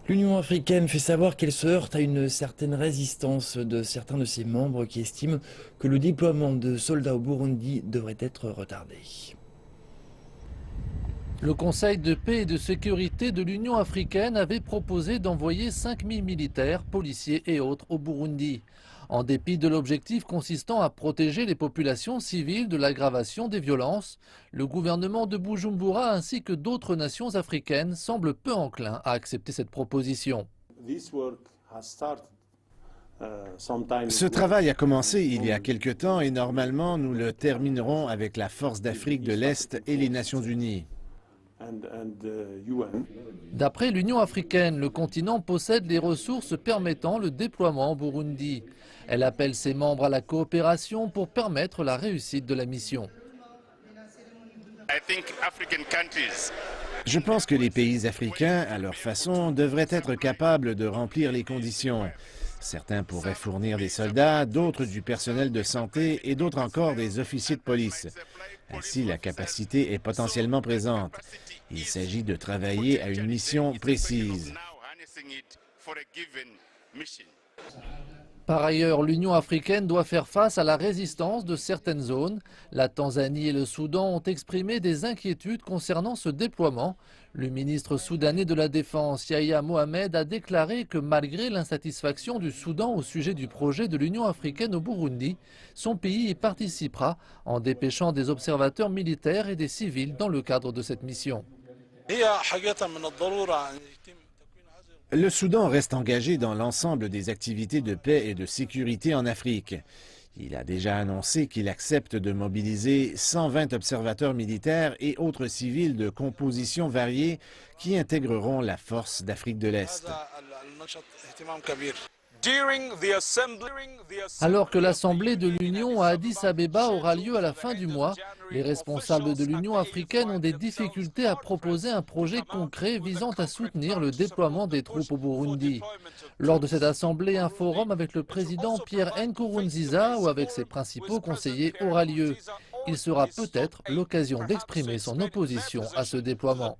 L'Union africaine fait savoir qu'elle se heurte à une certaine résistance de certains de ses membres qui estiment que le déploiement de soldats au Burundi devrait être retardé. Le Conseil de paix et de sécurité de l'Union africaine avait proposé d'envoyer 5000 militaires, policiers et autres au Burundi, en dépit de l'objectif consistant à protéger les populations civiles de l'aggravation des violences. Le gouvernement de Bujumbura ainsi que d'autres nations africaines semblent peu enclins à accepter cette proposition. Ce travail a commencé il y a quelque temps et normalement nous le terminerons avec la Force d'Afrique de l'Est et les Nations Unies. D'après l'Union africaine, le continent possède les ressources permettant le déploiement au Burundi. Elle appelle ses membres à la coopération pour permettre la réussite de la mission. Je pense que les pays africains, à leur façon, devraient être capables de remplir les conditions. Certains pourraient fournir des soldats, d'autres du personnel de santé et d'autres encore des officiers de police. Ainsi, la capacité est potentiellement présente. Il s'agit de travailler à une mission précise. Par ailleurs, l'Union africaine doit faire face à la résistance de certaines zones. La Tanzanie et le Soudan ont exprimé des inquiétudes concernant ce déploiement. Le ministre soudanais de la Défense, Yahya Mohamed, a déclaré que malgré l'insatisfaction du Soudan au sujet du projet de l'Union africaine au Burundi, son pays y participera en dépêchant des observateurs militaires et des civils dans le cadre de cette mission. Le Soudan reste engagé dans l'ensemble des activités de paix et de sécurité en Afrique. Il a déjà annoncé qu'il accepte de mobiliser 120 observateurs militaires et autres civils de compositions variées qui intégreront la force d'Afrique de l'Est. Alors que l'Assemblée de l'Union à Addis Abeba aura lieu à la fin du mois, les responsables de l'Union africaine ont des difficultés à proposer un projet concret visant à soutenir le déploiement des troupes au Burundi. Lors de cette assemblée, un forum avec le président Pierre Nkurunziza ou avec ses principaux conseillers aura lieu. Il sera peut-être l'occasion d'exprimer son opposition à ce déploiement.